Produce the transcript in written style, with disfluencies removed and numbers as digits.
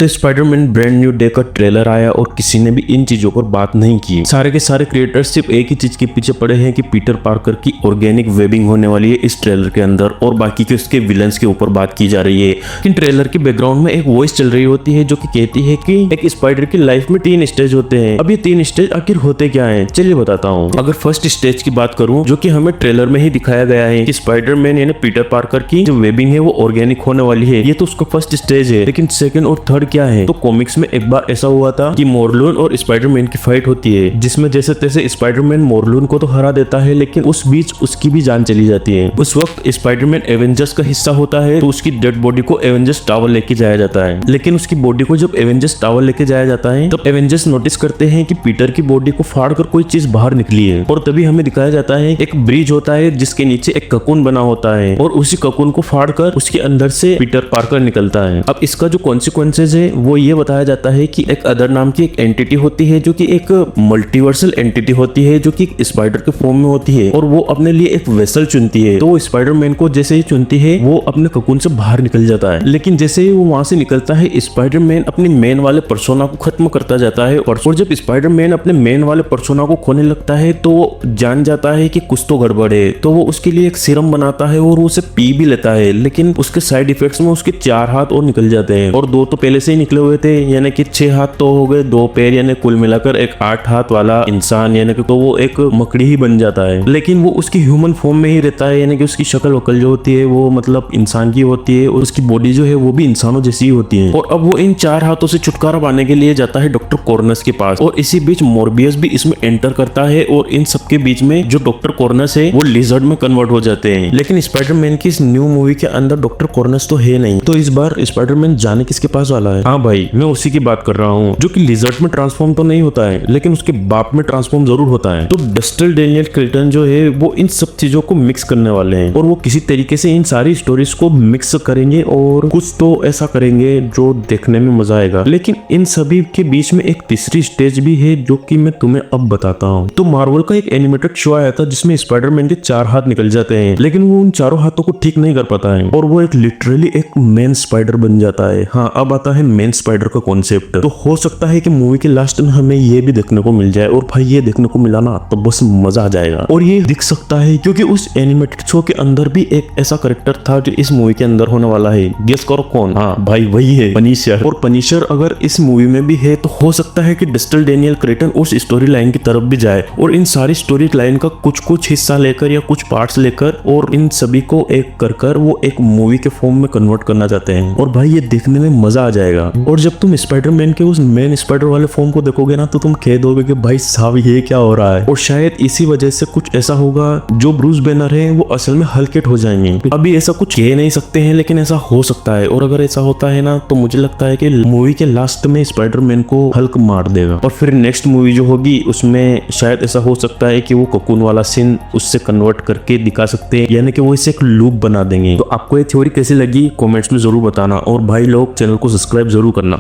तो Spiderman brand new day का trailer आया और किसी ने भी इन चीजों पर बात नहीं की। सारे के सारे क्रिएटर्स सिर्फ एक ही चीज के पीछे पड़े हैं कि पीटर पार्कर की ऑर्गेनिक वेबिंग होने वाली है इस ट्रेलर के अंदर, और बाकी के उसके विलन्स के ऊपर बात की जा रही है। लेकिन ट्रेलर के बैकग्राउंड में एक वॉइस चल रही होती है जो कि कहती है कि एक स्पाइडर की लाइफ में 3 स्टेज होते हैं। अब ये 3 स्टेज आखिर होते क्या है, चलिए बताता हूँ। अगर फर्स्ट स्टेज की बात करूँ, जो कि हमें ट्रेलर में ही दिखाया गया है कि स्पाइडरमैन यानी पीटर पार्कर की जो वेबिंग है वो ऑर्गेनिक होने वाली है, ये तो उसका फर्स्ट स्टेज है। लेकिन सेकंड और थर्ड क्या है, तो कॉमिक्स में एक बार ऐसा हुआ था कि मोरलून और स्पाइडरमैन की फाइट होती है, जिसमें जैसे तैसे स्पाइडरमैन मोरलून को तो हरा देता है, लेकिन उस बीच उसकी भी जान चली जाती है। उस वक्त स्पाइडरमैन एवेंजर्स का हिस्सा होता है, तो उसकी डेड बॉडी को एवेंजर्स टावर लेके जाया जाता है। लेकिन उसकी बॉडी को जब एवेंजर्स टावर लेके जाया जाता है, तब एवेंजर्स नोटिस करते हैं कि पीटर की बॉडी को फाड़ कर कोई चीज बाहर निकली है, और तभी हमें दिखाया जाता है एक ब्रिज होता है जिसके नीचे एक ककून बना होता है, और उसी ककून को फाड़ कर उसके अंदर से पीटर पार्कर निकलता है। अब इसका जो कॉन्सिक्वेंसेज है वो ये बताया जाता है कि एक अदर नाम की एक एंटिटी होती है जो कि एक मल्टीवर्सल एंटिटी होती है, जो कि स्पाइडर के फॉर्म में होती है, और वो अपने लिए एक वेसल चुनती है। तो वो स्पाइडरमैन को जैसे ही चुनती है वो अपने ककून से बाहर निकल जाता है। लेकिन जैसे ही वो वहां से निकलता है, स्पाइडरमैन अपनी मेन वाले पर्सोना को खत्म करता जाता है, और जब स्पाइडरमैन अपने मेन वाले पर्सोना को खोने लगता है तो वो जान जाता है कि कुछ तो गड़बड़ है। तो वो उसके लिए एक सीरम बनाता है और वो उसे पी भी लेता है, लेकिन उसके साइड इफेक्ट्स में उसके 4 हाथ और निकल जाते हैं, और 2 तो पहले से ही निकले हुए थे, यानी कि 6 हाथ तो हो गए, 2 पैर, यानी कुल मिलाकर एक 8 हाथ वाला इंसान, यानी कि तो वो एक मकड़ी ही बन जाता है। लेकिन वो उसकी ह्यूमन फॉर्म में ही रहता है, यानी कि उसकी शक्ल वकल जो होती है वो मतलब इंसान की होती है, और उसकी बॉडी जो है वो भी इंसानों जैसी ही होती है। और अब वो इन 4 हाथों से छुटकारा पाने के लिए जाता है डॉक्टर कॉर्नस के पास, और इसी बीच मोरबियस भी इसमें एंटर करता है, और इन सबके बीच में जो डॉक्टर कॉर्नस है वो लिजर्ड में कन्वर्ट हो जाते हैं। लेकिन स्पाइडरमैन की इस न्यू मूवी के अंदर डॉक्टर कॉर्नस तो है नहीं, तो इस बार स्पाइडरमैन जाने किसके पास वाला है? हाँ भाई, मैं उसी की बात कर रहा हूँ जो कि लिजर्ड में ट्रांसफॉर्म तो नहीं होता है, लेकिन उसके बाप में ट्रांसफॉर्म जरूर होता है। तो डस्टिल डेनियल क्रेटन जो है वो इन सब चीजों को मिक्स करने वाले हैं, और वो किसी तरीके से इन सारी स्टोरीज को मिक्स करेंगे और कुछ तो ऐसा करेंगे जो देखने में मजा आएगा। लेकिन इन सभी के बीच में एक तीसरी स्टेज भी है जो कि मैं तुम्हें अब बताता हूँ। तो मार्वल का एक एनिमेटेड शो आया था जिसमें स्पाइडरमैन के 4 हाथ निकल जाते हैं, लेकिन वो उन चारों हाथों को ठीक नहीं कर पाता है, और वो एक लिटरली एक मेन स्पाइडर बन जाता है। हाँ, अब आता है मेन स्पाइडर का कॉन्सेप्ट। तो हो सकता है कि मूवी के लास्ट में हमें ये भी देखने को मिल जाए, और भाई ये देखने को मिला ना तो बस मजा आ जाएगा। और ये दिख सकता है क्योंकि उस एनिमेटेड शो के अंदर भी एक ऐसा कैरेक्टर था जो इस मूवी के अंदर होने वाला है। गेस करो कौन? हाँ भाई, वही है पनिशर। और पनिशर अगर इस मूवी में भी है तो हो सकता है कि डस्टिल डेनियल क्रेटन उस स्टोरी लाइन की तरफ भी जाए, और इन सारी स्टोरी लाइन का कुछ हिस्सा लेकर या कुछ पार्ट्स लेकर और इन सभी को एक कर वो एक मूवी के फॉर्म में कन्वर्ट करना चाहते हैं। और भाई ये देखने में मजा आ जाएगा। और जब तुम स्पाइडरमैन के उस मेन स्पाइडर वाले फॉर्म को देखोगे ना तो तुम कह दोगे कि भाई साहब ये क्या हो रहा है। और शायद इसी वजह से कुछ ऐसा होगा जो ब्रूस बैनर है वो असल में हल्केट हो जाएंगे। अभी ऐसा कुछ कह नहीं सकते हैं, लेकिन ऐसा हो सकता है। और अगर ऐसा होता है ना तो मुझे लगता है कि मूवी के लास्ट में स्पाइडरमैन को हल्क मार देगा, और फिर नेक्स्ट मूवी जो होगी उसमें शायद ऐसा हो सकता है कि वो कोकून वाला सीन उससे कन्वर्ट करके दिखा सकते हैं, यानी कि वो इसे एक लूप बना देंगे। तो आपको ये थ्योरी कैसी लगी कमेंट्स में जरूर बताना, और भाई लोग चैनल को सब्सक्राइब जरूर करना।